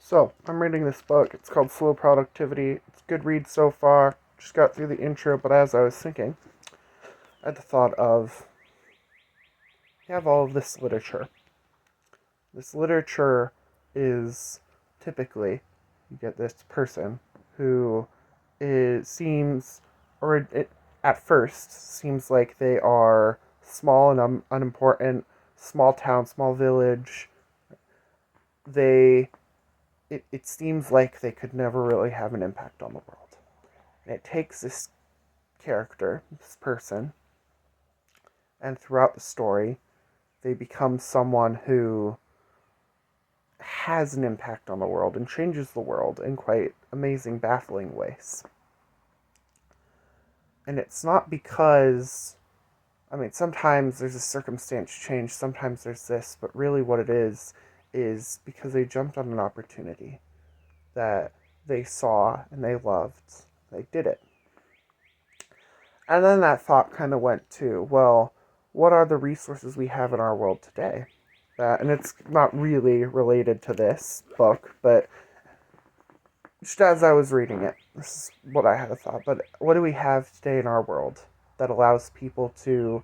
So, I'm reading this book. It's called Slow Productivity. It's a good read so far. Just got through the intro, but as I was thinking, I had the thought of you have all of this literature. This literature is typically, you get this person who seems, or it at first seems like they are small and unimportant, small town, small village. They it seems like they could never really have an impact on the world. And it takes this character, this person, and throughout the story, they become someone who has an impact on the world and changes the world in quite amazing, baffling ways. And it's not because, sometimes there's a circumstance change, sometimes there's this, but really what it is because they jumped on an opportunity that they saw and they loved. They did it. And then that thought kind of went to, well, what are the resources we have in our world today? And it's not really related to this book, but just as I was reading it, this is what I had a thought. But what do we have today in our world that allows people to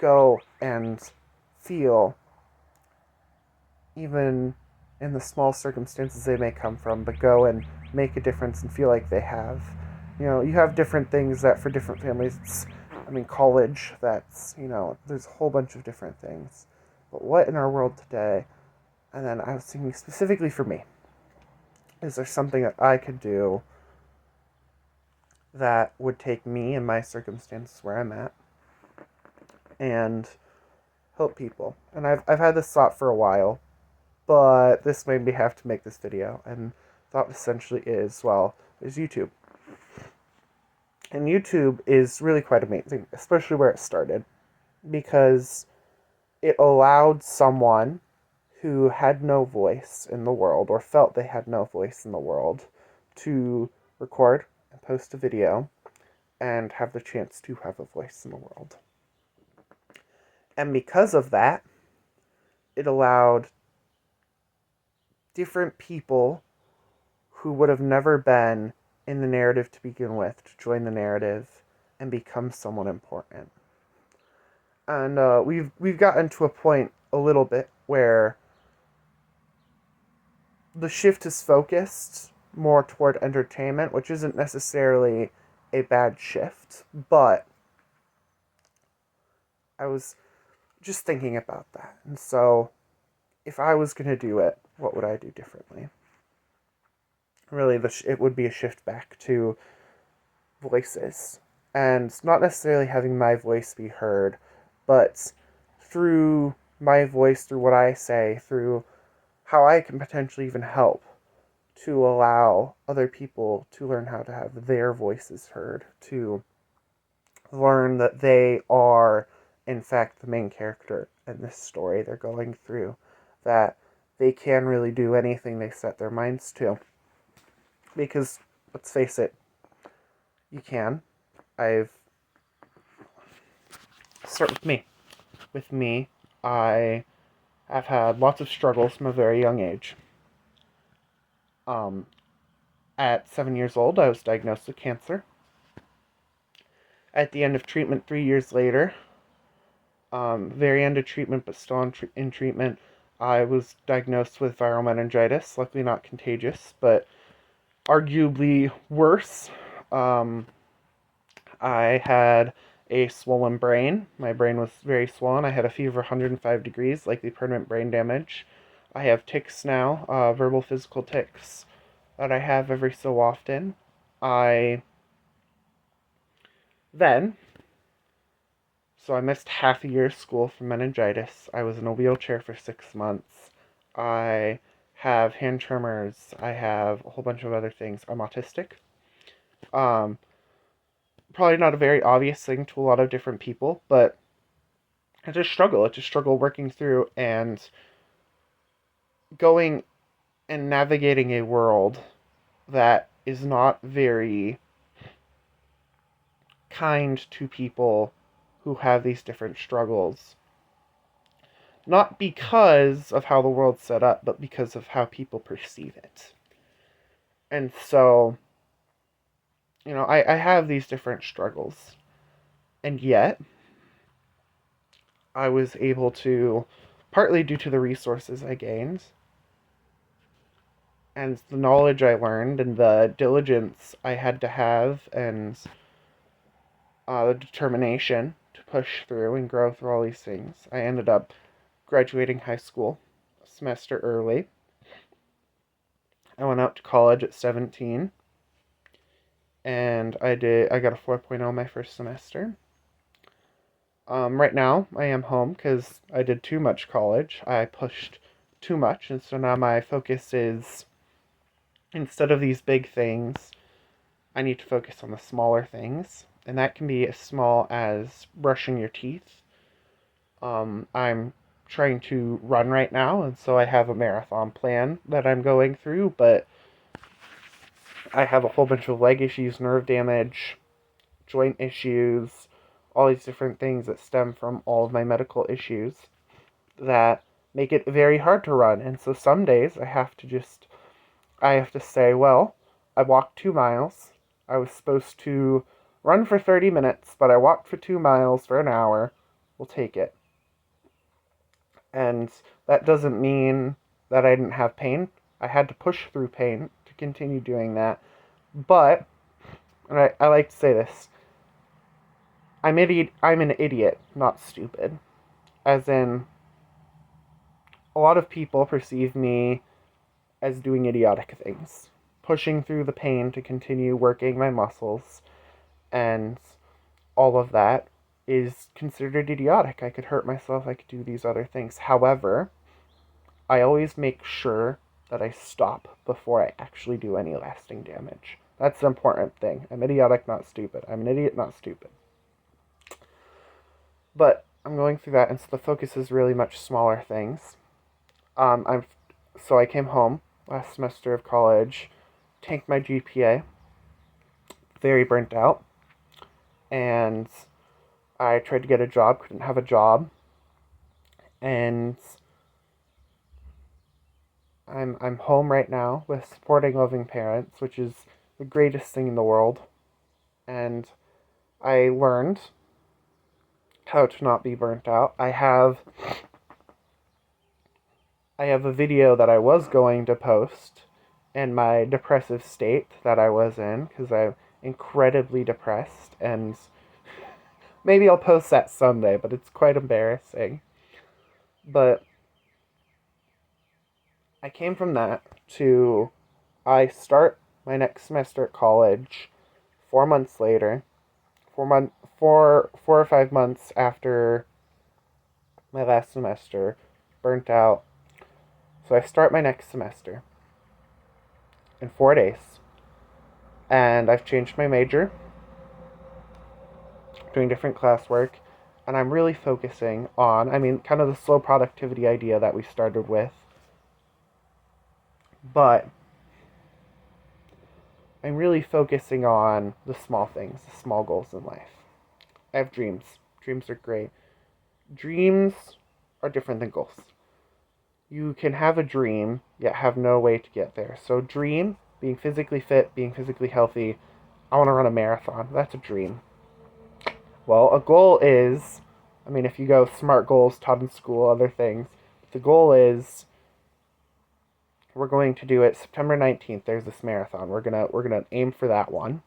go and feel, even in the small circumstances they may come from, but go and make a difference and feel like they have? You have different things that for different families, college, there's a whole bunch of different things. But what in our world today? And then I was thinking specifically for me, is there something that I could do that would take me and my circumstances where I'm at and help people? And I've had this thought for a while, but this made me have to make this video. And thought essentially is, well, there's YouTube. And YouTube is really quite amazing, especially where it started, because it allowed someone who had no voice in the world, or felt they had no voice in the world, to record and post a video and have the chance to have a voice in the world. And because of that, it allowed different people who would have never been in the narrative to begin with to join the narrative and become someone important. And we've gotten to a point a little bit where the shift is focused more toward entertainment, which isn't necessarily a bad shift, but I was just thinking about that. And so, if I was going to do it, what would I do differently? Really, it would be a shift back to voices. And not necessarily having my voice be heard, but through my voice, through what I say, through how I can potentially even help to allow other people to learn how to have their voices heard, to learn that they are, in fact, the main character in this story they're going through, that they can really do anything they set their minds to. Because, let's face it, you can. Start with me. With me, I have had lots of struggles from a very young age. At 7 years old, I was diagnosed with cancer. At the end of treatment 3 years later, very end of treatment, but still in treatment, I was diagnosed with viral meningitis. Luckily not contagious, but arguably worse. I had a swollen brain. My brain was very swollen. I had a fever of 105 degrees, likely permanent brain damage. I have tics now, verbal physical tics that I have every so often. I then, so I missed half a year of school from meningitis. I was in a wheelchair for 6 months. I have hand tremors. I have a whole bunch of other things. I'm autistic. Um, Probably not a very obvious thing to a lot of different people, but it's a struggle. It's a struggle working through and going and navigating a world that is not very kind to people who have these different struggles. Not because of how the world's set up, but because of how people perceive it. And so, I have these different struggles. And yet, I was able to, partly due to the resources I gained, and the knowledge I learned, and the diligence I had to have, and the determination to push through and grow through all these things, I ended up graduating high school a semester early. I went out to college at 17, and I got a 4.0 my first semester. Right now, I am home because I did too much college. I pushed too much, and so now my focus is, instead of these big things, I need to focus on the smaller things. And that can be as small as brushing your teeth. I'm trying to run right now, and so I have a marathon plan that I'm going through, but I have a whole bunch of leg issues, nerve damage, joint issues, all these different things that stem from all of my medical issues that make it very hard to run. And so some days I have to say, well, I walked 2 miles. I was supposed to run for 30 minutes, but I walked for 2 miles for an hour. We'll take it. And that doesn't mean that I didn't have pain. I had to push through pain to continue doing that. But, and I like to say this, I'm an idiot, not stupid. As in, a lot of people perceive me as doing idiotic things, pushing through the pain to continue working my muscles, and all of that is considered idiotic. I could hurt myself, I could do these other things. However, I always make sure that I stop before I actually do any lasting damage. That's the important thing. I'm idiotic, not stupid. I'm an idiot, not stupid. But I'm going through that, and so the focus is really much smaller things. So I came home last semester of college, tanked my GPA, very burnt out, and I tried to get a job, couldn't have a job, and I'm home right now with supporting loving parents, which is the greatest thing in the world. And I learned how to not be burnt out. I have a video that I was going to post in my depressive state that I was in, because I'm incredibly depressed, and maybe I'll post that someday, but it's quite embarrassing. But I came from that to, I start my next semester at college 4 months later, 4 or 5 months after my last semester, burnt out. So I start my next semester in 4 days, and I've changed my major, doing different classwork, and I'm really focusing on, kind of the slow productivity idea that we started with, but I'm really focusing on the small things, the small goals in life. I have dreams. Dreams are great. Dreams are different than goals. You can have a dream, yet have no way to get there. So dream, being physically fit, being physically healthy. I want to run a marathon. That's a dream. Well, a goal is, if you go SMART goals taught in school, other things, the goal is, we're going to do it September 19th. There's this marathon. We're gonna aim for that one.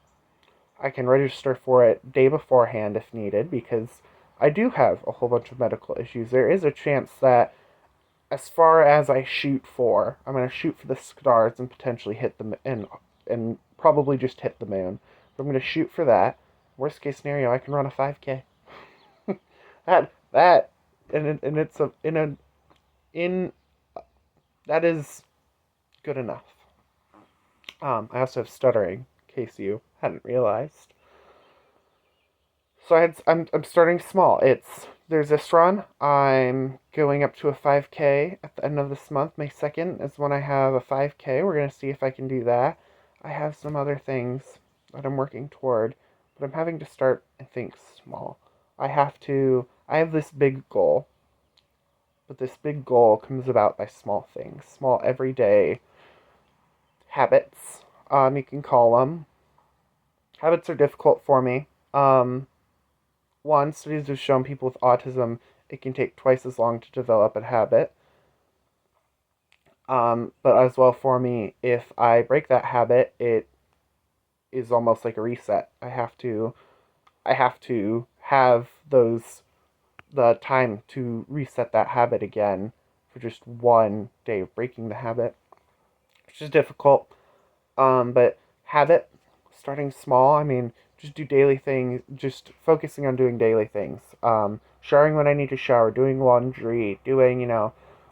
I can register for it day beforehand if needed, because I do have a whole bunch of medical issues. There is a chance that, as far as I shoot for, I'm going to shoot for the stars and potentially hit them, and probably just hit the moon. But I'm going to shoot for that. Worst case scenario, I can run a 5K. that and it's that is good enough. I also have stuttering, in case you hadn't realized. So I'm starting small. There's this run. I'm going up to a 5K at the end of this month. May 2nd is when I have a 5K. We're going to see if I can do that. I have some other things that I'm working toward, but I'm having to start, I think, small. I have this big goal, But this big goal comes about by small things, small everyday habits. You can call them. Habits are difficult for me. One, studies have shown people with autism it can take twice as long to develop a habit. But as well for me, if I break that habit, it is almost like a reset. I have to have the time to reset that habit again for just one day of breaking the habit, which is difficult. But habit, starting small. I mean, just do daily things. Just focusing on doing daily things. Showering when I need to shower, doing laundry, doing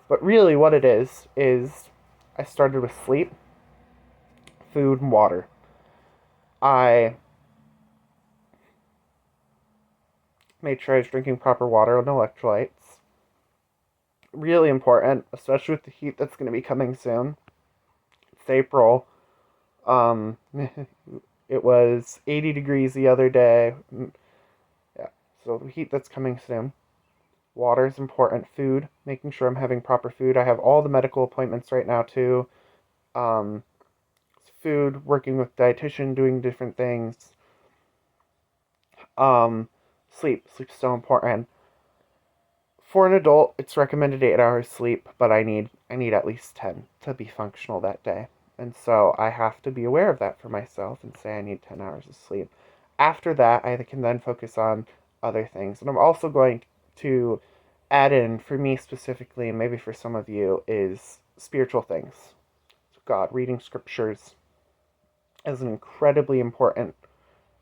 But really, what it is I started with sleep, food, and water. I made sure I was drinking proper water and electrolytes. Really important, especially with the heat that's going to be coming soon. It's April. Um, it was 80 degrees the other day. Yeah, so the heat that's coming soon. Water is important. Food, making sure I'm having proper food. I have all the medical appointments right now too. Um, Food, working with dietitian, doing different things. Um, Sleep. Sleep's so important. For an adult, it's recommended 8 hours sleep, but I need at least 10 to be functional that day. And so I have to be aware of that for myself and say I need 10 hours of sleep. After that, I can then focus on other things. And I'm also going to add in, for me specifically, and maybe for some of you, is spiritual things. God, reading scriptures is an incredibly important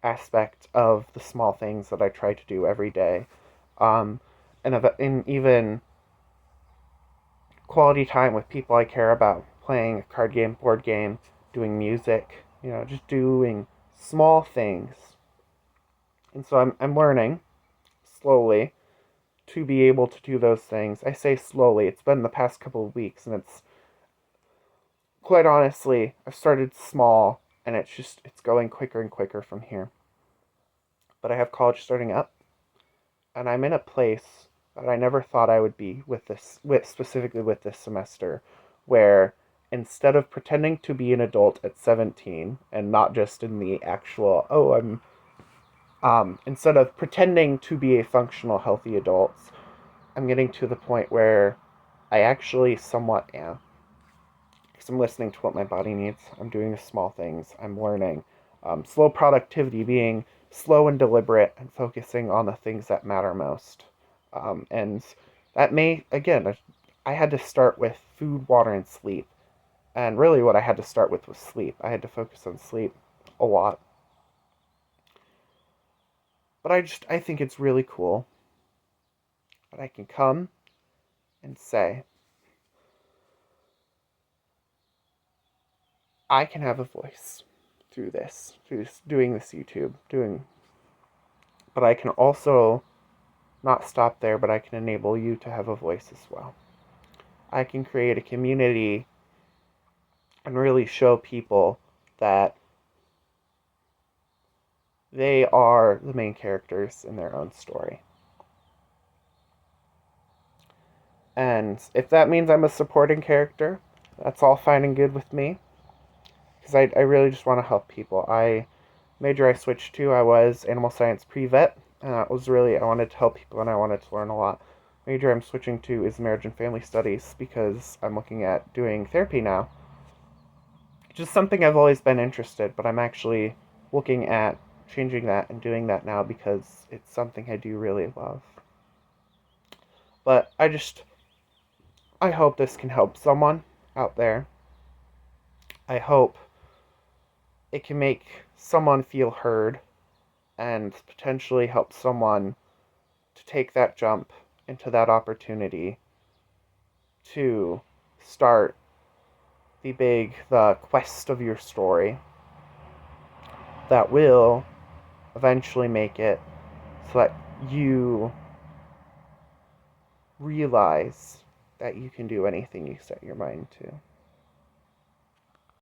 aspect of the small things that I try to do every day. Um, and even quality time with people I care about, playing a card game, board game, doing music, just doing small things. And so I'm learning slowly to be able to do those things. I say slowly, it's been the past couple of weeks, and it's quite honestly, I've started small, and it's going quicker and quicker from here. But I have college starting up, and I'm in a place that I never thought I would be specifically with this semester, where instead of pretending to be an adult at 17 and not just in the actual instead of pretending to be a functional healthy adult, I'm getting to the point where I actually somewhat am, because I'm listening to what my body needs. I'm doing the small things. I'm learning. Slow productivity, being slow and deliberate and focusing on the things that matter most. And that again, I had to start with food, water, and sleep. And really, what I had to start with was sleep. I had to focus on sleep a lot. But I think it's really cool that I can come and say, I can have a voice through doing this YouTube, but I can also not stop there, but I can enable you to have a voice as well. I can create a community and really show people that they are the main characters in their own story. And if that means I'm a supporting character, that's all fine and good with me. Because I really just want to help people. Major I switched to, I was animal science pre-vet. And that was really, I wanted to help people and I wanted to learn a lot. Major I'm switching to is marriage and family studies because I'm looking at doing therapy now. Just something I've always been interested, but I'm actually looking at changing that and doing that now because it's something I do really love. But I hope this can help someone out there. I hope it can make someone feel heard and potentially help someone to take that jump into that opportunity to start the quest of your story that will eventually make it so that you realize that you can do anything you set your mind to.